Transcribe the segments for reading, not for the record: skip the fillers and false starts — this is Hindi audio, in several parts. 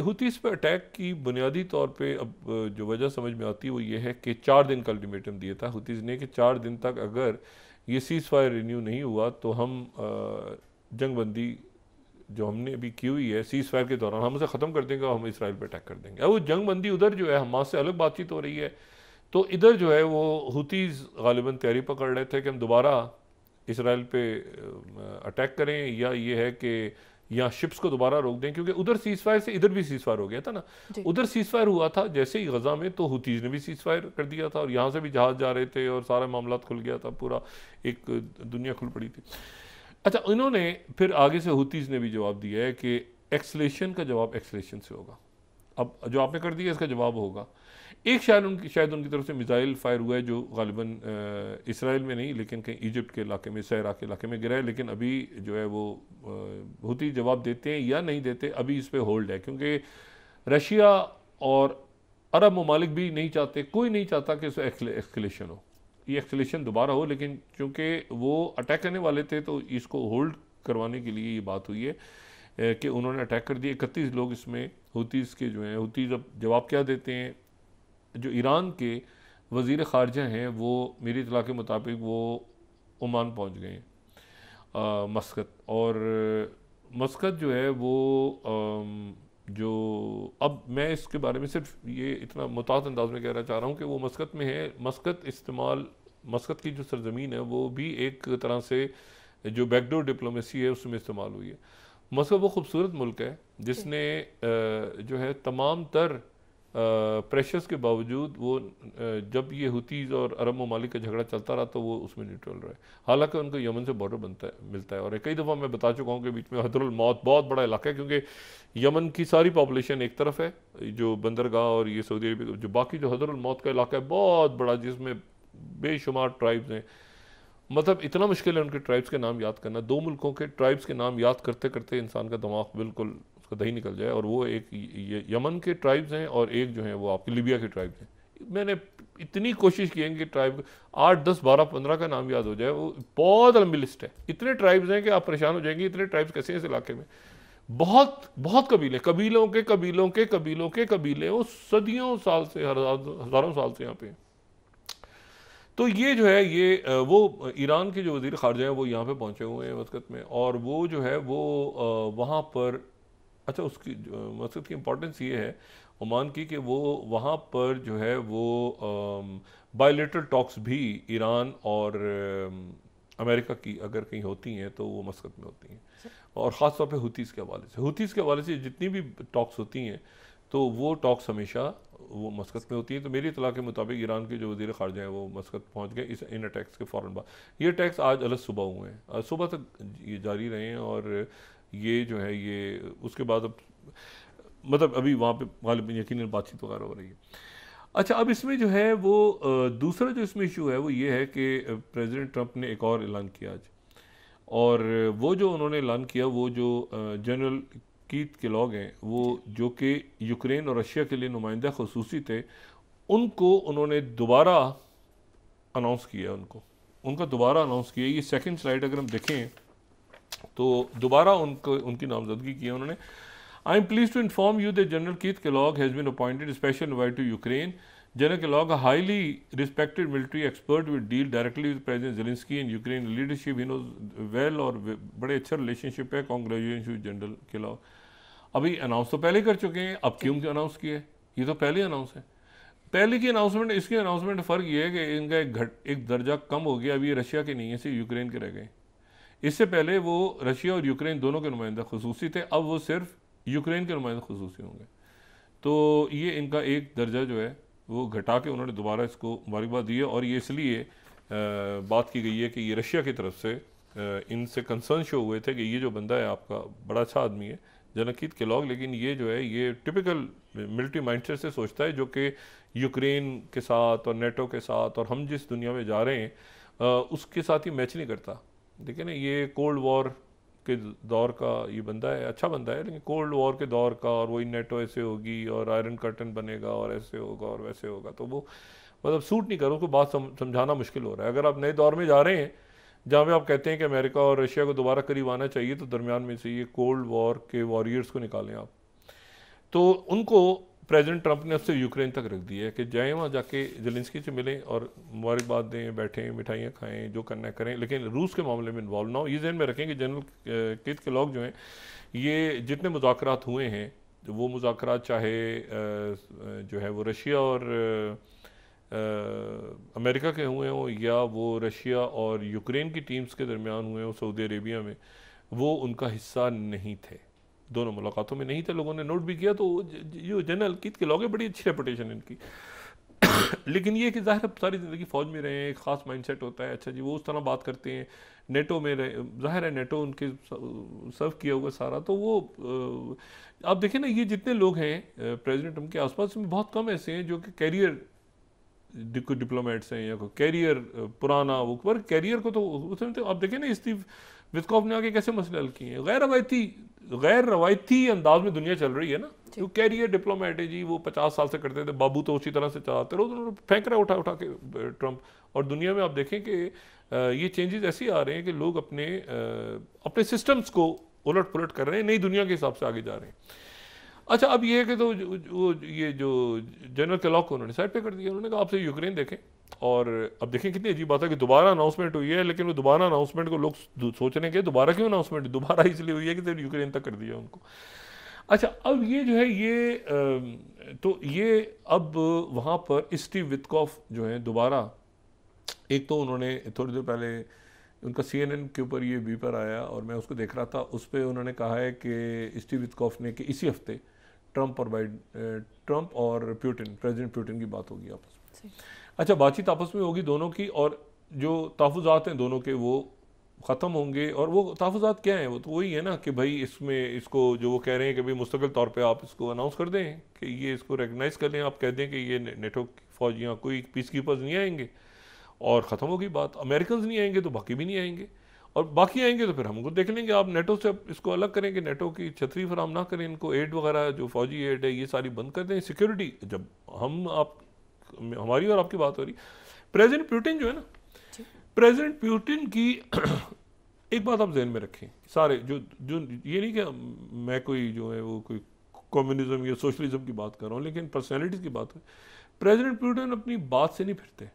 हुतीस पे अटैक की बुनियादी तौर पे अब जो वजह समझ में आती है वो ये है कि 4 दिन का अल्टीमेटम दिया था हुतीस ने कि 4 दिन तक अगर ये सीज़ फायर रिन्यू नहीं हुआ तो हम जंग बंदी जो हमने अभी की हुई है सीज़ फायर के दौरान हम उसे ख़त्म कर देंगे और हम इसराइल पे अटैक कर देंगे। अब वो जंग बंदी उधर जो है हमास से अलग बातचीत हो रही है, तो इधर जो है वो हुतीस गालिबन तैयारी पकड़ रहे थे कि हम दोबारा इसराइल पे अटैक करें, या ये है कि या शिप्स को दोबारा रोक दें, क्योंकि उधर सीज फायर से इधर भी सीज फायर हो गया था ना। जी। उधर सीज फायर हुआ था जैसे ही गजा में, तो हुतीज ने भी सीज फायर कर दिया था और यहाँ से भी जहाज जा रहे थे और सारा मामला खुल गया था, पूरा एक दुनिया खुल पड़ी थी। अच्छा, इन्होंने फिर आगे से हुतीज ने भी जवाब दिया है कि एक्सलेशन का जवाब एक्सलेशन से होगा। अब जो आपने कर दिया इसका जवाब होगा। एक शायद उनकी तरफ से मिसाइल फायर हुआ है जो गालिबन इसराइल में नहीं लेकिन कहीं इजिप्ट के इलाके में, सहरा के इलाके में गिरा है, लेकिन अभी जो है वो हुती जवाब देते हैं या नहीं देते, अभी इस पर होल्ड है, क्योंकि रशिया और अरब ममालिक भी नहीं चाहते, कोई नहीं चाहता कि इसमें एक्सकलेशन हो, ये एक्सकलेशन दोबारा हो, लेकिन चूँकि वो अटैक करने वाले थे तो इसको होल्ड करवाने के लिए ये बात हुई है कि उन्होंने अटैक कर दिए 31 लोग इसमें हुतीज़ के जो हैं। हुतीज़ अब जवाब क्या देते हैं? जो ईरान के वज़ीर ख़ारजा हैं वो मेरी इत्तला के मुताबिक वो ओमान पहुंच गए हैं, मस्कत, और मस्कत जो है वो जो अब मैं इसके बारे में सिर्फ ये इतना मुतात अंदाज में कहना चाह रहा हूँ कि वो मस्कत में है। मस्कत की जो सरजमीन है वो भी एक तरह से जो बैकडोर डिप्लोमेसी है उसमें इस्तेमाल हुई है। मस्कत वो खूबसूरत मुल्क है जिसने जो है तमाम तर प्रेशर्स के बावजूद वो जब ये हुतीज़ और अरब ममालिक का झगड़ा चलता रहा तो वो उसमें न्यूट्रल रहे। हालांकि उनको यमन से बॉर्डर मिलता है, और कई दफ़ा मैं बता चुका हूँ कि बीच में हदरुल मौत बहुत बड़ा इलाका है, क्योंकि यमन की सारी पॉपुलेशन एक तरफ है जो बंदरगाह और ये सऊदी अरब, जो बाकी जो हदरुल मौत का इलाका है बहुत बड़ा जिसमें बेशुमार ट्राइब्स हैं। मतलब इतना मुश्किल है उनके ट्राइब्स के नाम याद करना, 2 मुल्कों के ट्राइब्स के नाम याद करते करते इंसान का दिमाग बिल्कुल उसका दही निकल जाए, और वो एक यमन के ट्राइब्स हैं और एक जो है वो आपकी लीबिया के ट्राइब्स हैं। मैंने इतनी कोशिश की है कि ट्राइब 8, 10, 12, 15 का नाम याद हो जाए, वो बहुत लंबी लिस्ट है। इतने ट्राइब्स हैं कि आप परेशान हो जाएंगे, इतने ट्राइब्स कैसे हैं इस इलाके में। बहुत बहुत कबीले, कबीलों के कबीलों के कबीलों के कबीले, वो सदियों साल से, हज़ारों साल से यहाँ पे। तो ये जो है ये वो ईरान के जो वज़ीर ख़ारजा हैं वो यहाँ पे पहुँचे हुए हैं मस्कत में, और वो जो है वो वहाँ पर, अच्छा उसकी मस्कत की इम्पोर्टेंस ये है ओमान की कि वो वहाँ पर जो है वो बायलेटरल टॉक्स भी ईरान और अमेरिका की अगर कहीं होती हैं तो वो मस्कत में होती हैं, और ख़ास तौर पे हुतीज़ के हवाले से। हुतीज़ के हवाले से जितनी भी टॉक्स होती हैं तो वो टॉक्स हमेशा वो मस्कत में होती है। तो मेरी इत्तला के मुताबिक ईरान के जो वज़ीर ख़ारजा हैं वो मस्कत पहुंच गए इन अटैक्स के फ़ौरन बाद। ये अटैक्स आज अलग सुबह हुए हैं, सुबह तक ये जारी रहे हैं, और ये जो है ये उसके बाद अब मतलब अभी वहाँ पे गालिबन यकीनन बातचीत वगैरह हो रही है। अच्छा, अब इसमें जो है वो दूसरा जो इसमें इशू है वो ये है कि प्रेसिडेंट ट्रंप ने एक और ऐलान किया आज, और वो जो उन्होंने ऐलान किया वो जो जनरल कीथ केलॉग हैं वो जो कि यूक्रेन और रशिया के लिए नुमाइंदा खसूसी थे, उनको उन्होंने दोबारा अनाउंस किया, उनका दोबारा अनाउंस किया। ये सेकंड स्लाइड अगर हम देखें तो दोबारा उनकी नामजदगी की है उन्होंने। I am pleased to inform you that General Keith Kellogg has been appointed special envoy to Ukraine. General Kellogg, a highly respected military expert, will deal directly with President Zelensky and Ukraine leadership. He knows well, और बड़े अच्छा रिलेशनशिप है। Congratulations general Kellogg। अभी अनाउंस तो पहले कर चुके हैं, अब क्यों अनाउंस किया है? ये तो पहले अनाउंस है। पहले की अनाउंसमेंट इसकी अनाउंसमेंट फ़र्क ये है कि इनका एक दर्जा कम हो गया, अभी ये रशिया के नहीं है, सिर्फ यूक्रेन के रह गए। इससे पहले वो रशिया और यूक्रेन दोनों के नुमाइंदा खसूसी थे, अब वो सिर्फ यूक्रेन के नुमाइंदा खसूसी होंगे। तो ये इनका एक दर्जा जो है वो घटा के उन्होंने दोबारा इसको मुबारकबाद दी है, और ये इसलिए बात की गई है कि ये रशिया की तरफ से इनसे कंसर्न शो हुए थे कि ये जो बंदा है आपका बड़ा अच्छा आदमी है जनरल कीथ केलॉग, लेकिन ये जो है ये टिपिकल मिलिट्री माइंडसेट से सोचता है जो कि यूक्रेन के साथ और नेटो के साथ और हम जिस दुनिया में जा रहे हैं उसके साथ ही मैच नहीं करता। देखिए ना, ये कोल्ड वॉर के दौर का ये बंदा है, अच्छा बंदा है, लेकिन कोल्ड वॉर के दौर का, और वही नेटो ऐसे होगी और आयरन कर्टन बनेगा और ऐसे होगा और वैसे होगा, तो वो मतलब सूट नहीं करो, उसको बात समझाना मुश्किल हो रहा है। अगर आप नए दौर में जा रहे हैं जहाँ पे आप कहते हैं कि अमेरिका और रशिया को दोबारा करीब आना चाहिए, तो दरमियान में से ये कोल्ड वॉर के वॉरियर्स को निकालें आप। तो उनको प्रेसिडेंट ट्रंप ने अब से यूक्रेन तक रख दिया है कि जाएँ वहाँ जाके ज़ेलेंस्की से मिलें और मुबारकबाद दें, बैठें, मिठाइयाँ खाएँ, जो करना है करें, लेकिन रूस के मामले में इन्वॉल्व ना हो। ये ज़हन में रखें कि जनरल कीथ केलॉग जो हैं, ये जितने मुज़ाकरात हुए हैं, वो मुज़ाकरात चाहे जो है वो रशिया और अमेरिका के हुए हों या वो रशिया और यूक्रेन की टीम्स के दरमियान हुए हों सऊदी अरेबिया में, वो उनका हिस्सा नहीं थे। दोनों मुलाकातों में नहीं थे, लोगों ने नोट भी किया। तो जो जनरल कीथ केलॉग है, बड़ी अच्छी रेपुटेशन इनकी लेकिन ये कि ज़ाहिर सारी ज़िंदगी फ़ौज में रहे हैं, एक ख़ास माइंडसेट होता है। अच्छा जी, वो उस तरह बात करते हैं, नेटो में रहे, ज़ाहिर है नेटो उनके सर्व किया हुआ सारा। तो वो आप देखें ना, ये जितने लोग हैं प्रेसिडेंट ट्रंप के आसपास में, बहुत कम ऐसे हैं जो कि कैरियर कोई डिप्लोमेट्स हैं या कोई कैरियर पुराना, वो पर कैरियर को तो उसमें तो आप देखें ना, स्टीव विस्कॉफ ने आगे कैसे मसले हल किए हैं। गैर रवायती अंदाज में दुनिया चल रही है ना, जो कैरियर डिप्लोमेट है जी, वो 50 साल से करते थे, बाबू तो उसी तरह से चलाते रहो, उन्होंने फेंक रहे उठा उठा के ट्रंप। और दुनिया में आप देखें कि ये चेंजेस ऐसे आ रहे हैं कि लोग अपने सिस्टम्स को उलट पुलट कर रहे हैं, नई दुनिया के हिसाब से आगे जा रहे हैं। अच्छा, अब ये है कि तो ये जो जनरल केलॉग को उन्होंने साइड पे कर दिया, उन्होंने कहा आपसे यूक्रेन देखें। और अब देखें कितनी अजीब बात है कि दोबारा अनाउंसमेंट हुई है, लेकिन वो दोबारा अनाउंसमेंट को लोग सोच रहे हैं कि दोबारा क्यों अनाउंसमेंट, दोबारा इसलिए हुई है कि सिर्फ यूक्रेन तक कर दिया उनको। अच्छा, अब ये जो है तो ये अब वहाँ पर स्टीव वित्कॉफ जो है दोबारा, एक तो उन्होंने थोड़ी देर पहले उनका CNN के ऊपर ये पेपर आया और मैं उसको देख रहा था, उस पर उन्होंने कहा है कि स्टीव वित्कॉफ ने कि इसी हफ्ते ट्रंप और प्यूटिन, प्रेसिडेंट प्यूटिन की बात होगी आपस में। अच्छा, बातचीत आपस में होगी दोनों की, और जो तहफ़्फ़ुज़ात हैं दोनों के वो ख़त्म होंगे। और वो तहफ़्फ़ुज़ात क्या हैं, वो तो वही है ना कि भाई इसको जो वो कह रहे हैं कि भाई मुस्तकिल तौर पे आप इसको अनाउंस कर दें कि ये इसको रिकगनाइज़ कर लें, आप कह दें कि ये नेटो फौज यहाँ कोई पीस कीपर्स नहीं आएंगे और ख़त्म होगी बात। अमेरिकन नहीं आएंगे तो बाकी भी नहीं आएंगे, और बाकी आएंगे तो फिर हम उनको देख लेंगे। आप नेटो से इसको अलग करें कि नेटो की छतरी फराम ना करें, इनको एड वगैरह जो फौजी एड है ये सारी बंद कर दें। सिक्योरिटी, जब हमारी और आपकी बात हो रही, प्रेसिडेंट पुतिन जो है ना, प्रेसिडेंट पुतिन की एक बात आप जहन में रखें सारे, जो ये नहीं कि मैं कोई जो है वो कोई कम्युनिज्म या सोशलिज्म की बात कर रहा हूँ, लेकिन पर्सनैलिटीज़ की बात है। प्रेसिडेंट पुतिन अपनी बात से नहीं फिरते।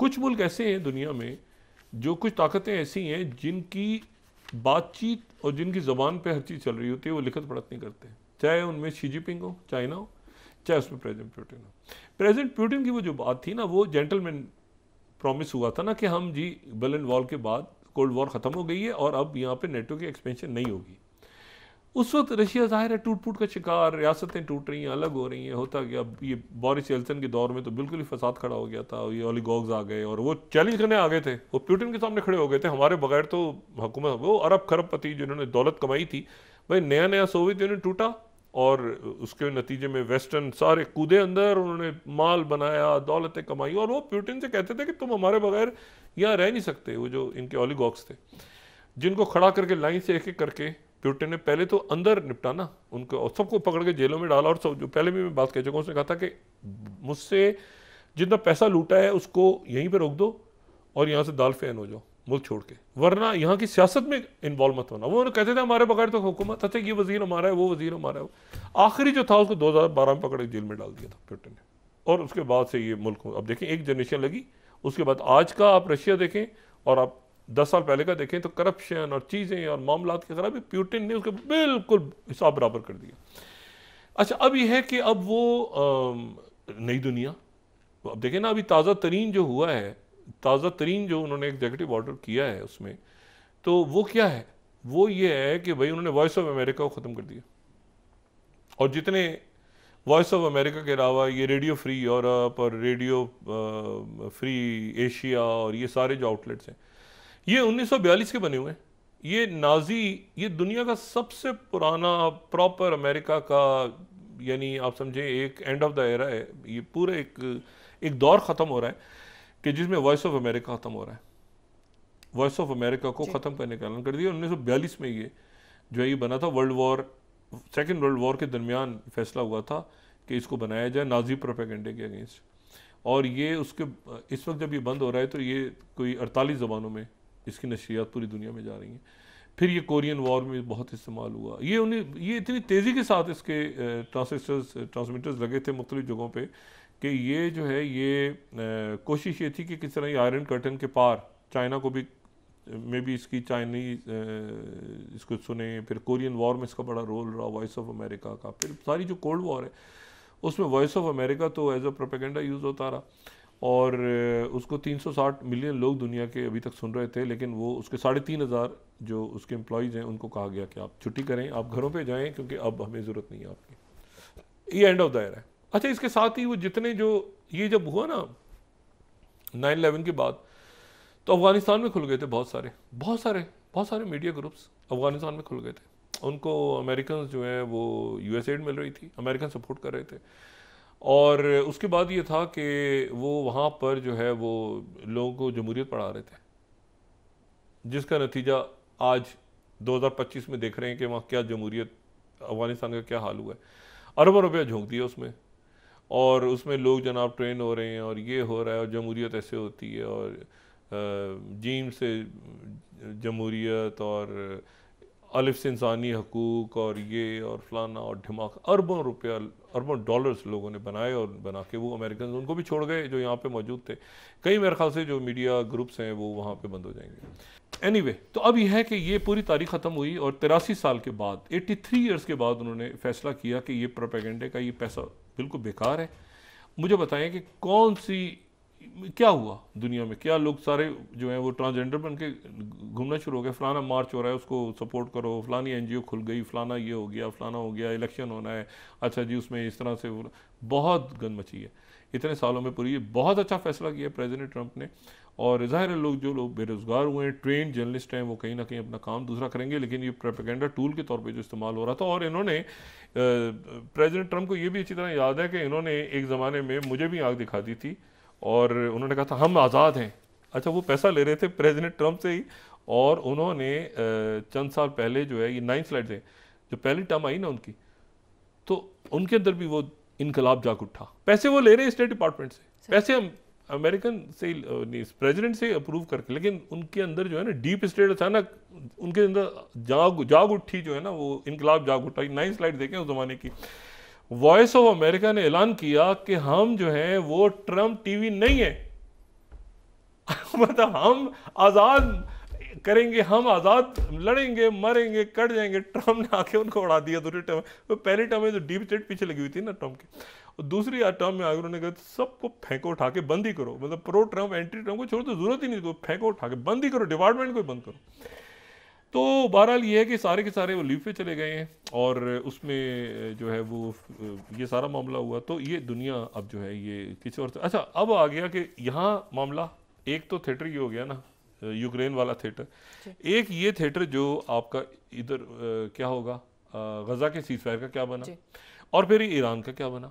कुछ मुल्क ऐसे हैं दुनिया में, जो कुछ ताकतें ऐसी हैं जिनकी बातचीत और जिनकी ज़बान पे हर चीज़ चल रही होती है, वो लिखत पढ़त नहीं करते, चाहे उनमें शी जिनपिंग हो, चाइना हो, चाहे उसमें प्रेसिडेंट पुतिन हो। प्रेसिडेंट पुतिन की वो जो बात थी ना, वो जेंटलमैन प्रॉमिस हुआ था ना कि हम जी बर्लिन वॉल के बाद कोल्ड वॉर ख़त्म हो गई है और अब यहाँ पे नेटो की एक्सपेंशन नहीं होगी। उस वक्त रशिया ज़ाहिर है टूट फूट का शिकार, रियासतें टूट रही हैं, अलग हो रही हैं, होता गया। ये बोरिस येल्सिन के दौर में तो बिल्कुल ही फसाद खड़ा हो गया था, ये ओलिगॉर्ग्स आ गए और वो चैलेंज करने आ गए थे, वो पुतिन के सामने खड़े हो गए थे, हमारे बगैर तो हुकूमत, वो अरब खरबपति जिन्होंने दौलत कमाई थी, भाई नया नया सोवियत यूनियन टूटा और उसके नतीजे में वेस्टर्न सारे कूदे अंदर, उन्होंने माल बनाया, दौलतें कमाई, और वो पुतिन से कहते थे कि तुम हमारे बगैर यहाँ रह नहीं सकते। वो जो इनके ओलिगॉर्ग्स थे, जिनको खड़ा करके लाइन से एक एक करके पुतिन ने पहले तो अंदर निपटाना उनको, और सबको पकड़ के जेलों में डाला। और सब, जो पहले भी मैं बात कह चुका हूँ, उसने कहा था कि मुझसे जितना पैसा लूटा है उसको यहीं पे रोक दो और यहाँ से दाल फैन हो जाओ मुल्क छोड़ के, वरना यहाँ की सियासत में इन्वॉल्व मत होना। वो कहते थे हमारे बगैर तो हुकूमत, अच्छा ये वजीर हमारा है, वो वजीर हमारा है। आखिरी जो था उसको 2012 में पकड़ के जेल में डाल दिया था पुतिन ने, और उसके बाद से ये मुल्क, अब देखें एक जनरेशन लगी, उसके बाद आज का आप रशिया देखें और आप 10 साल पहले का देखें तो करप्शन और चीज़ें और मामलात की खराबी, पुतिन ने उसके बिल्कुल हिसाब बराबर कर दिया। अच्छा, अब यह है कि अब वो नई दुनिया, अब देखें ना, अभी ताज़ा तरीन जो हुआ है, ताज़ा तरीन जो उन्होंने एग्जीक्यूटिव ऑर्डर किया है उसमें, तो वो क्या है, वो ये है कि भाई उन्होंने वॉइस ऑफ अमेरिका को ख़त्म कर दिया, और जितने वॉइस ऑफ अमेरिका के अलावा ये रेडियो फ्री यूरोप और रेडियो फ्री एशिया और ये सारे जो आउटलेट्स हैं, ये 1942 के बने हुए हैं। ये नाजी, ये दुनिया का सबसे पुराना प्रॉपर अमेरिका का, यानी आप समझें एक एंड ऑफ द एरा है। ये पूरा एक दौर ख़त्म हो रहा है कि जिसमें वॉइस ऑफ अमेरिका ख़त्म हो रहा है। वॉइस ऑफ अमेरिका को ख़त्म करने का ऐलान कर दिया 1942 में। ये जो है ये बना था सेकेंड वर्ल्ड वॉर के दरमियान फैसला हुआ था कि इसको बनाया जाए नाजी प्रोपेगेंडे के अगेंस्ट। और ये उसके इस वक्त जब ये बंद हो रहा है तो ये कोई 48 ज़बानों में इसकी नशरियात पूरी दुनिया में जा रही हैं। फिर ये कोरियन वॉर में बहुत इस्तेमाल हुआ। ये इतनी तेज़ी के साथ इसके ट्रांसमीटर्स लगे थे मुख्तलिफ जगहों पे कि ये जो है ये कोशिश ये थी कि किस तरह ये आयरन कर्टन के पार चाइना को भी मे भी इसकी चाइनीज इसको सुने। फिर कोरियन वॉर में इसका बड़ा रोल रहा, वॉइस ऑफ अमेरिका का। फिर सारी जो कोल्ड वॉर है उसमें वॉइस ऑफ अमेरिका तो एज अ प्रोपेगेंडा यूज़ होता रहा, और उसको 360 मिलियन लोग दुनिया के अभी तक सुन रहे थे, लेकिन वो उसके 3,500 जो उसके एम्प्लॉयज़ हैं उनको कहा गया कि आप छुट्टी करें, आप घरों पे जाएं, क्योंकि अब हमें ज़रूरत नहीं है आपकी। ये एंड ऑफ द एरा है। अच्छा, इसके साथ ही वो जितने जो ये जब हुआ ना 9/11 के बाद, तो अफ़गानिस्तान में खुल गए थे बहुत सारे मीडिया ग्रुप्स अफ़गानिस्तान में खुल गए थे। उनको अमेरिकन जो है वो यूएसएड मिल रही थी, अमेरिकन सपोर्ट कर रहे थे। और उसके बाद ये था कि वो वहाँ पर जो है वो लोगों को जमहूरियत पढ़ा रहे थे, जिसका नतीजा आज 2025 में देख रहे हैं कि वहाँ क्या जमहूरियत, अफ़गानिस्तान का क्या हाल हुआ है। अरबों रुपया झोंक दिया उसमें, और उसमें लोग जनाब ट्रेन हो रहे हैं, और ये हो रहा है, और जमहूरियत ऐसे होती है, और जीम से जमहूरियत, और अलिफ से इंसानी हकूक़, और ये और फलाना और ढिमाक, अरबों रुपया, अरबों डॉलर्स लोगों ने बनाए, और बना के वो अमेरिकन उनको भी छोड़ गए जो यहाँ पे मौजूद थे। कई मेरे ख्याल से जो मीडिया ग्रुप्स हैं वो वहाँ पे बंद हो जाएंगे। एनीवे, तो अब यह है कि ये पूरी तारीख ख़त्म हुई, और 83 साल के बाद, 83 ईयर्स के बाद उन्होंने फैसला किया कि ये प्रोपेगेंडे का ये पैसा बिल्कुल बेकार है। मुझे बताएं कि क्या हुआ दुनिया में, क्या लोग सारे जो हैं वो ट्रांसजेंडर बन के घूमना शुरू हो गए, फलाना मार्च हो रहा है उसको सपोर्ट करो, फलानी एनजीओ खुल गई, फलाना ये हो गया, फलाना हो गया, इलेक्शन होना है, अच्छा जी उसमें इस तरह से बहुत गंद मची है इतने सालों में पूरी। बहुत अच्छा फैसला किया प्रेसिडेंट ट्रंप ने, और ज़ाहिर है जो लोग बेरोज़गार हुए हैं, ट्रेन जर्नलिस्ट हैं, वो कहीं ना कहीं अपना काम दूसरा करेंगे, लेकिन ये प्रोपेगेंडा टूल के तौर पे जो इस्तेमाल हो रहा था। और इन्होंने प्रेसिडेंट ट्रंप को ये भी अच्छी तरह याद है कि इन्होंने एक ज़माने में मुझे भी आँख दिखा दी थी, और उन्होंने कहा था हम आज़ाद हैं। अच्छा, वो पैसा ले रहे थे प्रेसिडेंट ट्रंप से ही, और उन्होंने चंद साल पहले जो है ये 9 स्लाइड्स हैं, जो पहली टर्म आई ना उनकी, तो उनके अंदर भी वो इनकलाब जाग उठा। पैसे वो ले रहे हैं स्टेट डिपार्टमेंट से, पैसे हम अमेरिकन से प्रेसिडेंट से अप्रूव करके, लेकिन उनके अंदर जो है ना डीप स्टेट अचानक उनके अंदर जाग उठी, जो है ना वो इनकलाब जाग उठा। 9 स्लाइड देखें उस जमाने की। वॉइस ऑफ अमेरिका ने ऐलान किया कि हम जो है वो ट्रंप टीवी नहीं है मतलब हम आज़ाद करेंगे, हम आज़ाद लड़ेंगे, मरेंगे, कट जाएंगे। ट्रंप ने आके उनको उड़ा दिया दूसरी टर्म। तो पहली टर्म में जो डीप स्टेट पीछे लगी हुई थी ना ट्रंप की, और दूसरी टर्म में आगे उन्होंने कहा सबको फेंको उठा के, बंद ही करो, मतलब प्रो ट्रंप एंटी ट्रंप को छोड़ दो, जरूरत ही नहीं, तो फेंको उठा के बंद ही करो, डिपार्टमेंट को बंद करो। तो बहरहाल ये है कि सारे के सारे वो लीव पे चले गए हैं, और उसमें जो है वो ये सारा मामला हुआ। तो ये दुनिया अब जो है ये किसी और। अच्छा, अब आ गया कि यहाँ मामला एक तो थिएटर ये हो गया ना, यूक्रेन वाला थिएटर, एक ये थिएटर जो आपका इधर क्या होगा, गजा के सीज़फायर का क्या बना, और फिर ईरान का क्या बना।